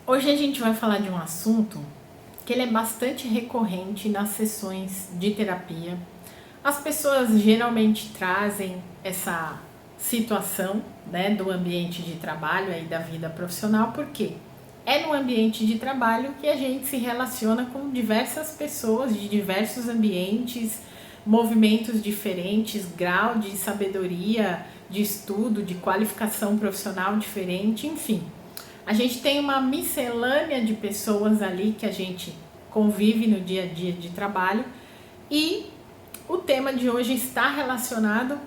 Hoje a gente vai falar de um assunto que ele é bastante recorrente nas sessões de terapia. As pessoas geralmente trazem essa situação, né, do ambiente de trabalho e da vida profissional, porque é no ambiente de trabalho que a gente se relaciona com diversas pessoas de diversos ambientes, movimentos diferentes, grau de sabedoria, de estudo, de qualificação profissional diferente, enfim. A gente tem uma miscelânea de pessoas ali que a gente convive no dia a dia de trabalho e o tema de hoje está relacionado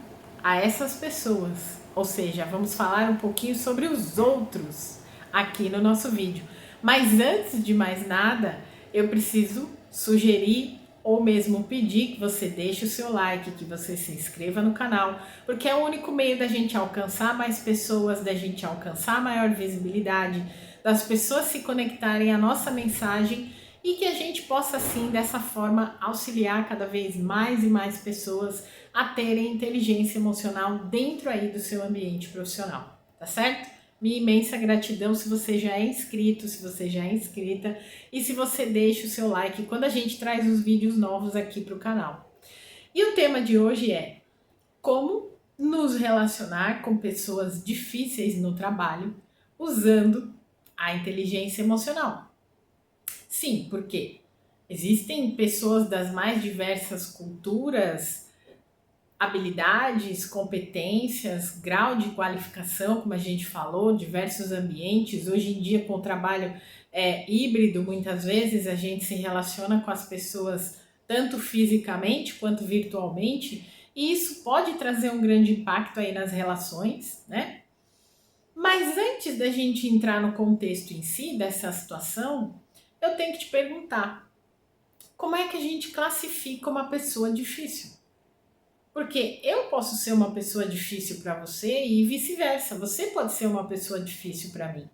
a essas pessoas, ou seja, vamos falar um pouquinho sobre os outros aqui no nosso vídeo. Mas antes de mais nada, eu preciso sugerir ou mesmo pedir que você deixe o seu like, que você se inscreva no canal, porque é o único meio da gente alcançar mais pessoas, da gente alcançar maior visibilidade, das pessoas se conectarem à nossa mensagem e que a gente possa, assim, dessa forma, auxiliar cada vez mais e mais pessoas a terem inteligência emocional dentro aí do seu ambiente profissional, tá certo? Minha imensa gratidão se você já é inscrito, se você já é inscrita e se você deixa o seu like quando a gente traz os vídeos novos aqui para o canal. E o tema de hoje é como nos relacionar com pessoas difíceis no trabalho usando a inteligência emocional. Sim, porque existem pessoas das mais diversas culturas, habilidades, competências, grau de qualificação, como a gente falou, diversos ambientes. Hoje em dia, com o trabalho híbrido, muitas vezes a gente se relaciona com as pessoas tanto fisicamente quanto virtualmente, e isso pode trazer um grande impacto aí nas relações, né? Mas antes da gente entrar no contexto em si dessa situação, eu tenho que te perguntar, como é que a gente classifica uma pessoa difícil? Porque eu posso ser uma pessoa difícil para você e vice-versa. Você pode ser uma pessoa difícil para mim.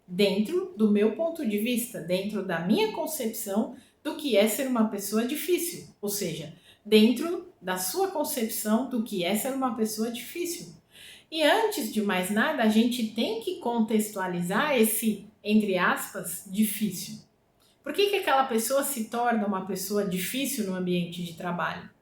Dentro do meu ponto de vista, dentro da minha concepção do que é ser uma pessoa difícil. Ou seja, dentro da sua concepção do que é ser uma pessoa difícil. E antes de mais nada, a gente tem que contextualizar esse, entre aspas, difícil. Por que aquela pessoa se torna uma pessoa difícil no ambiente de trabalho?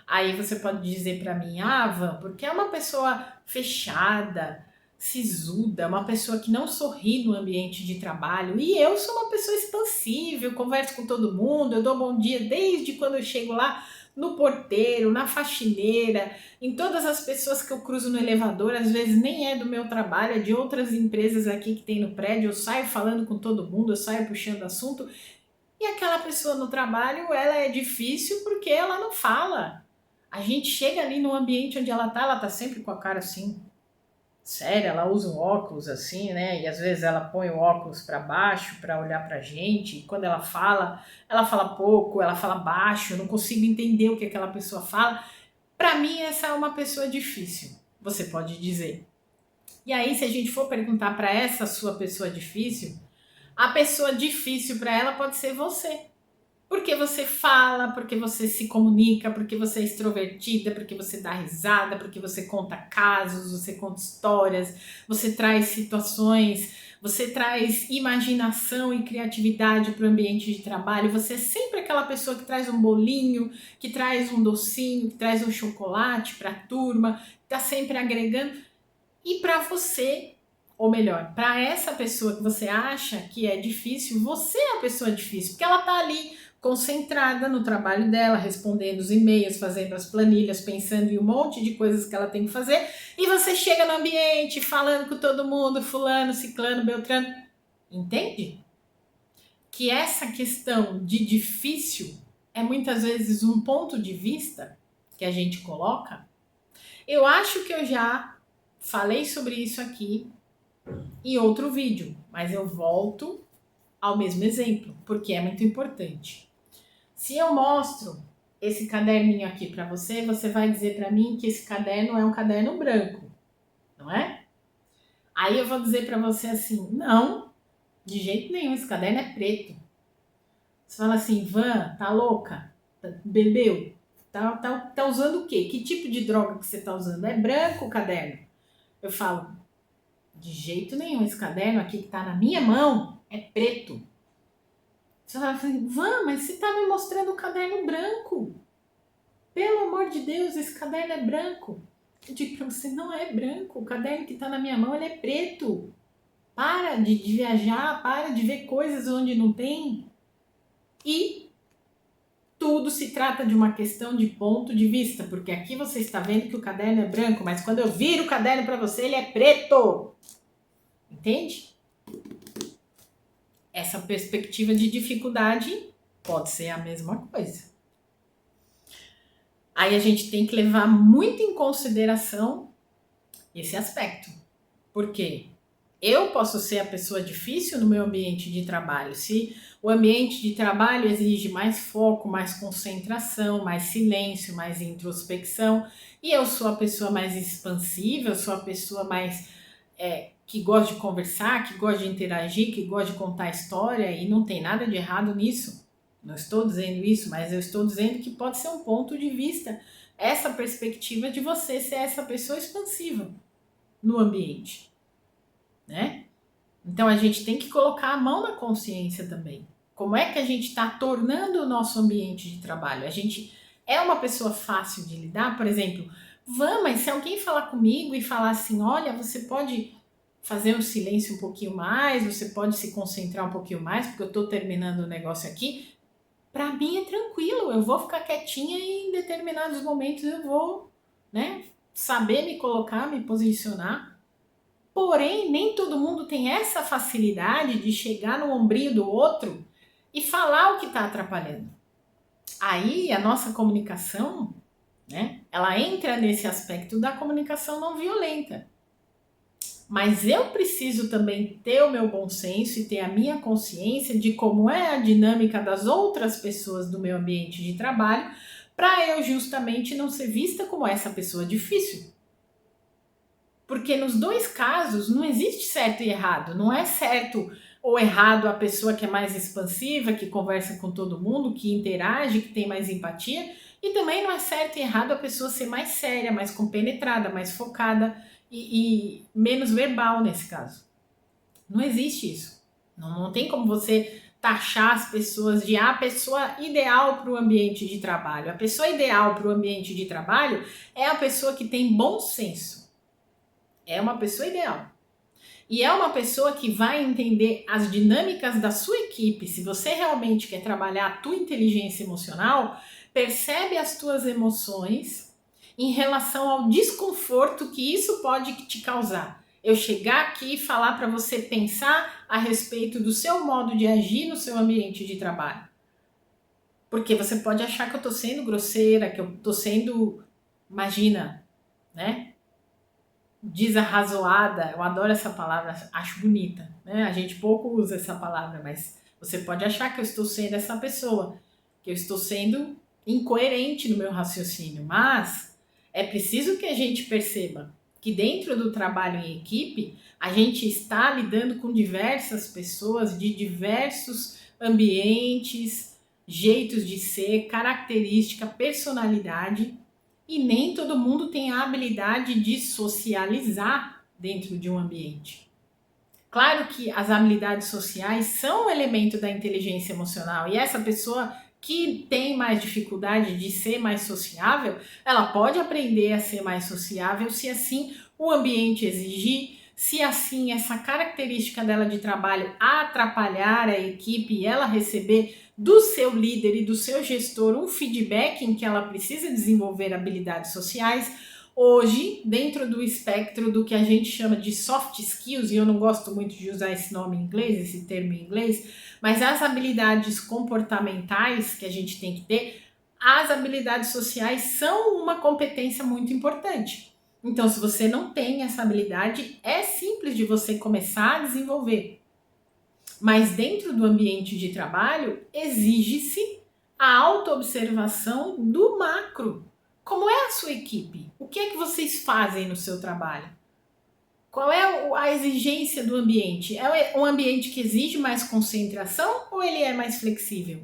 Aí você pode dizer para mim, Van, porque é uma pessoa fechada, sisuda, uma pessoa que não sorri no ambiente de trabalho. E eu sou uma pessoa expansiva, eu converso com todo mundo, eu dou bom dia desde quando eu chego lá no porteiro, na faxineira, em todas as pessoas que eu cruzo no elevador, às vezes nem é do meu trabalho, é de outras empresas aqui que tem no prédio, eu saio falando com todo mundo, eu saio puxando assunto. E aquela pessoa no trabalho, ela é difícil porque ela não fala. A gente chega ali no ambiente onde ela tá sempre com a cara assim, séria, ela usa um óculos assim, né? E às vezes ela põe o óculos para baixo para olhar pra gente. E quando ela fala pouco, ela fala baixo, eu não consigo entender o que aquela pessoa fala. Para mim, essa é uma pessoa difícil, você pode dizer. E aí, se a gente for perguntar para essa sua pessoa difícil, a pessoa difícil para ela pode ser você. Porque você fala, porque você se comunica, porque você é extrovertida, porque você dá risada, porque você conta casos, você conta histórias, você traz situações, você traz imaginação e criatividade para o ambiente de trabalho. Você é sempre aquela pessoa que traz um bolinho, que traz um docinho, que traz um chocolate para a turma, que está sempre agregando. E para você, ou melhor, para essa pessoa que você acha que é difícil, você é a pessoa difícil, porque ela está ali concentrada no trabalho dela, respondendo os e-mails, fazendo as planilhas, pensando em um monte de coisas que ela tem que fazer, e você chega no ambiente falando com todo mundo, fulano, ciclano, beltrano. Entende? Que essa questão de difícil é muitas vezes um ponto de vista que a gente coloca. Eu acho que eu já falei sobre isso aqui em outro vídeo, mas eu volto ao mesmo exemplo, porque é muito importante. Se eu mostro esse caderninho aqui para você, você vai dizer para mim que esse caderno é um caderno branco, não é? Aí eu vou dizer para você assim, não, de jeito nenhum, esse caderno é preto. Você fala assim, Van, tá louca? Bebeu? Tá usando o quê? Que tipo de droga que você tá usando? É branco o caderno? Eu falo, de jeito nenhum, esse caderno aqui que tá na minha mão é preto. Você fala assim, Van, mas você está me mostrando o caderno branco. Pelo amor de Deus, esse caderno é branco. Eu digo para você, não é branco. O caderno que está na minha mão, ele é preto. Para de viajar, para de ver coisas onde não tem. E tudo se trata de uma questão de ponto de vista, porque aqui você está vendo que o caderno é branco, mas quando eu viro o caderno para você, ele é preto. Entende? Essa perspectiva de dificuldade pode ser a mesma coisa. Aí a gente tem que levar muito em consideração esse aspecto. Por quê? Eu posso ser a pessoa difícil no meu ambiente de trabalho. Se o ambiente de trabalho exige mais foco, mais concentração, mais silêncio, mais introspecção, e eu sou a pessoa mais expansiva, eu sou a pessoa mais que gosta de conversar, que gosta de interagir, que gosta de contar história, e não tem nada de errado nisso. Não estou dizendo isso, mas eu estou dizendo que pode ser um ponto de vista, essa perspectiva de você ser essa pessoa expansiva no ambiente, né? Então a gente tem que colocar a mão na consciência também. Como é que a gente está tornando o nosso ambiente de trabalho? A gente é uma pessoa fácil de lidar? Por exemplo, mas se alguém falar comigo e falar assim, olha, você pode fazer um silêncio um pouquinho mais, você pode se concentrar um pouquinho mais, porque eu estou terminando o negócio aqui, para mim é tranquilo, eu vou ficar quietinha e em determinados momentos eu vou, né, saber me colocar, me posicionar. Porém, nem todo mundo tem essa facilidade de chegar no ombrinho do outro e falar o que está atrapalhando. Aí a nossa comunicação, né, ela entra nesse aspecto da comunicação não violenta. Mas eu preciso também ter o meu bom senso e ter a minha consciência de como é a dinâmica das outras pessoas do meu ambiente de trabalho, para eu justamente não ser vista como essa pessoa difícil. Porque nos dois casos não existe certo e errado. Não é certo ou errado a pessoa que é mais expansiva, que conversa com todo mundo, que interage, que tem mais empatia. E também não é certo e errado a pessoa ser mais séria, mais compenetrada, mais focada e menos verbal nesse caso. Não existe isso. Não tem como você taxar as pessoas de a pessoa ideal para o ambiente de trabalho. A pessoa ideal para o ambiente de trabalho é a pessoa que tem bom senso. É uma pessoa ideal. E é uma pessoa que vai entender as dinâmicas da sua equipe. Se você realmente quer trabalhar a tua inteligência emocional, percebe as tuas emoções em relação ao desconforto que isso pode te causar. Eu chegar aqui e falar para você pensar a respeito do seu modo de agir no seu ambiente de trabalho. Porque você pode achar que eu tô sendo grosseira, que eu tô sendo, imagina, né? Desarrazoada, eu adoro essa palavra, acho bonita, né? A gente pouco usa essa palavra, mas você pode achar que eu estou sendo essa pessoa, que eu estou sendo incoerente no meu raciocínio, mas é preciso que a gente perceba que dentro do trabalho em equipe, a gente está lidando com diversas pessoas de diversos ambientes, jeitos de ser, característica, personalidade, e nem todo mundo tem a habilidade de socializar dentro de um ambiente. Claro que as habilidades sociais são um elemento da inteligência emocional, e essa pessoa que tem mais dificuldade de ser mais sociável, ela pode aprender a ser mais sociável se assim o ambiente exigir, se assim essa característica dela de trabalho atrapalhar a equipe e ela receber do seu líder e do seu gestor um feedback em que ela precisa desenvolver habilidades sociais. Hoje, dentro do espectro do que a gente chama de soft skills, e eu não gosto muito de usar esse nome em inglês, esse termo em inglês, mas as habilidades comportamentais que a gente tem que ter, as habilidades sociais são uma competência muito importante. Então, se você não tem essa habilidade, é simples de você começar a desenvolver. Mas dentro do ambiente de trabalho, exige-se a autoobservação do macro. Como é a sua equipe? O que é que vocês fazem no seu trabalho? Qual é a exigência do ambiente? É um ambiente que exige mais concentração ou ele é mais flexível?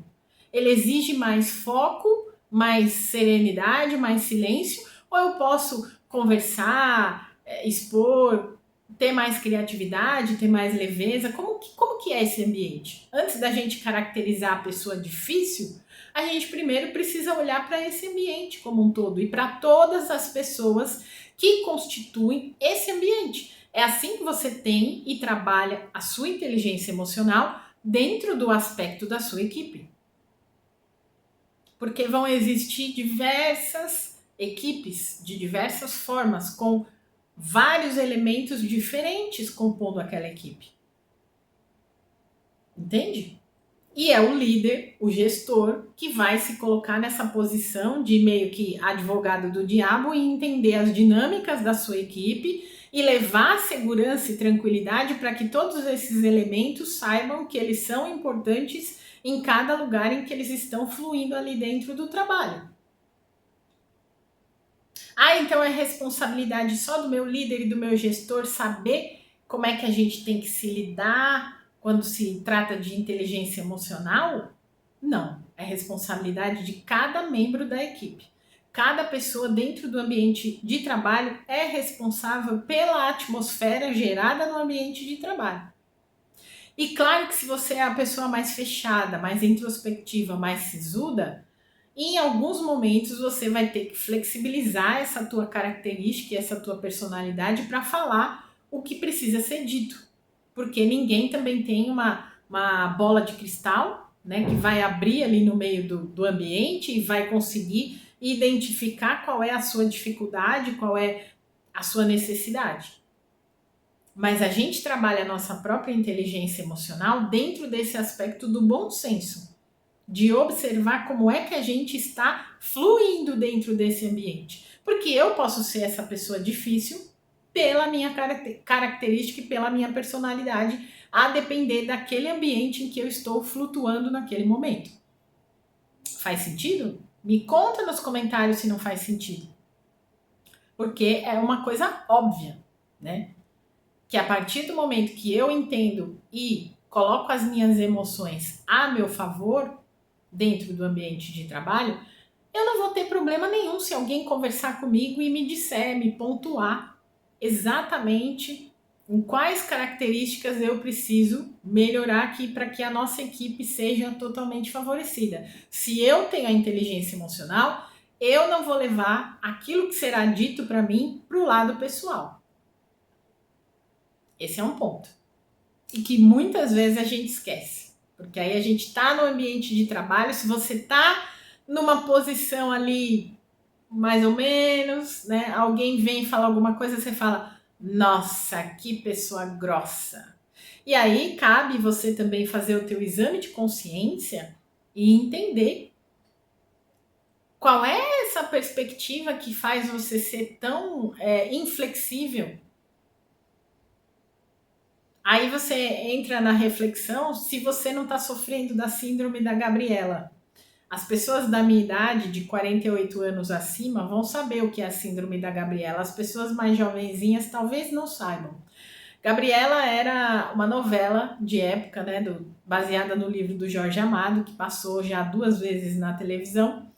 Ele exige mais foco, mais serenidade, mais silêncio? Ou eu posso conversar, expor, ter mais criatividade, ter mais leveza? Como que é esse ambiente? Antes da gente caracterizar a pessoa difícil, a gente primeiro precisa olhar para esse ambiente como um todo e para todas as pessoas que constituem esse ambiente. É assim que você tem e trabalha a sua inteligência emocional dentro do aspecto da sua equipe. Porque vão existir diversas equipes de diversas formas, com vários elementos diferentes compondo aquela equipe. Entende? E é o líder, o gestor, que vai se colocar nessa posição de meio que advogado do diabo e entender as dinâmicas da sua equipe e levar segurança e tranquilidade para que todos esses elementos saibam que eles são importantes em cada lugar em que eles estão fluindo ali dentro do trabalho. Ah, então é responsabilidade só do meu líder e do meu gestor saber como é que a gente tem que se lidar quando se trata de inteligência emocional? Não, é responsabilidade de cada membro da equipe. Cada pessoa dentro do ambiente de trabalho é responsável pela atmosfera gerada no ambiente de trabalho. E claro que se você é a pessoa mais fechada, mais introspectiva, mais sisuda, em alguns momentos você vai ter que flexibilizar essa tua característica e essa tua personalidade para falar o que precisa ser dito. Porque ninguém também tem uma bola de cristal, né, que vai abrir ali no meio do ambiente e vai conseguir identificar qual é a sua dificuldade, qual é a sua necessidade. Mas a gente trabalha a nossa própria inteligência emocional dentro desse aspecto do bom senso, de observar como é que a gente está fluindo dentro desse ambiente. Porque eu posso ser essa pessoa difícil pela minha característica e pela minha personalidade, a depender daquele ambiente em que eu estou flutuando naquele momento. Faz sentido? Me conta nos comentários se não faz sentido. Porque é uma coisa óbvia, né? Que a partir do momento que eu entendo e coloco as minhas emoções a meu favor dentro do ambiente de trabalho, eu não vou ter problema nenhum se alguém conversar comigo e me disser, me pontuar exatamente em quais características eu preciso melhorar aqui para que a nossa equipe seja totalmente favorecida. Se eu tenho a inteligência emocional, eu não vou levar aquilo que será dito para mim para o lado pessoal. Esse é um ponto. E que muitas vezes a gente esquece. Porque aí a gente está no ambiente de trabalho, se você está numa posição ali mais ou menos, né? Alguém vem falar alguma coisa, você fala, nossa, que pessoa grossa. E aí cabe você também fazer o teu exame de consciência e entender qual é essa perspectiva que faz você ser tão inflexível. Aí você entra na reflexão se você não está sofrendo da síndrome da Gabriela. As pessoas da minha idade, de 48 anos acima, vão saber o que é a síndrome da Gabriela. As pessoas mais jovenzinhas talvez não saibam. Gabriela era uma novela de época, né, baseada no livro do Jorge Amado, que passou já 2 vezes na televisão.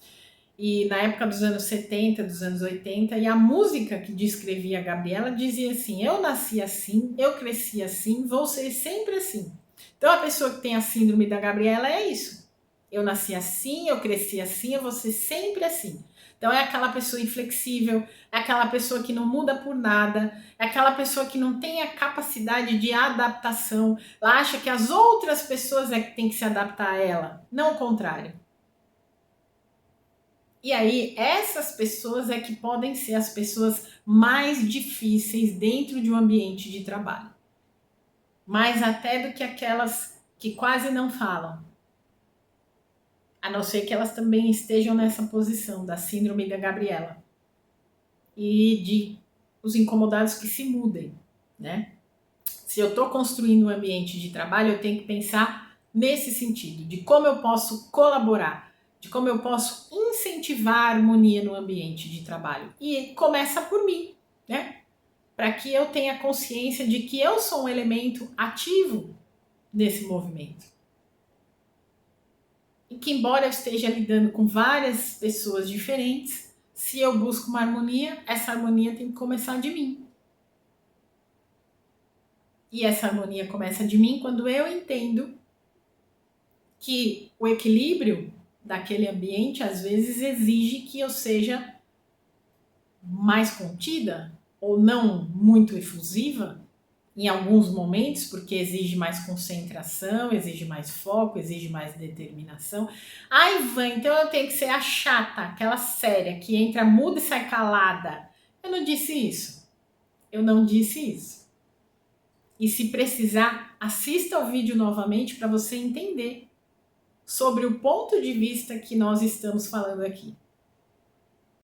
E na época dos anos 70, dos anos 80, e a música que descrevia a Gabriela dizia assim: eu nasci assim, eu cresci assim, vou ser sempre assim. Então a pessoa que tem a síndrome da Gabriela é isso. Eu nasci assim, eu cresci assim, eu vou ser sempre assim. Então é aquela pessoa inflexível, é aquela pessoa que não muda por nada, é aquela pessoa que não tem a capacidade de adaptação. Ela acha que as outras pessoas é que tem que se adaptar a ela, não o contrário. E aí, essas pessoas é que podem ser as pessoas mais difíceis dentro de um ambiente de trabalho. Mais até do que aquelas que quase não falam. A não ser que elas também estejam nessa posição da síndrome da Gabriela. E de os incomodados que se mudem, né? Se eu estou construindo um ambiente de trabalho, eu tenho que pensar nesse sentido, de como eu posso colaborar, de como eu posso incentivar a harmonia no ambiente de trabalho. E começa por mim, né? Para que eu tenha consciência de que eu sou um elemento ativo nesse movimento. E que embora eu esteja lidando com várias pessoas diferentes, se eu busco uma harmonia, essa harmonia tem que começar de mim. E essa harmonia começa de mim quando eu entendo que o equilíbrio daquele ambiente às vezes exige que eu seja mais contida ou não muito efusiva em alguns momentos, porque exige mais concentração, exige mais foco, exige mais determinação. Ai, Ivan, então eu tenho que ser a chata, aquela séria que entra muda e sai calada. Eu não disse isso. Eu não disse isso. E se precisar, assista o vídeo novamente para você entender sobre o ponto de vista que nós estamos falando aqui.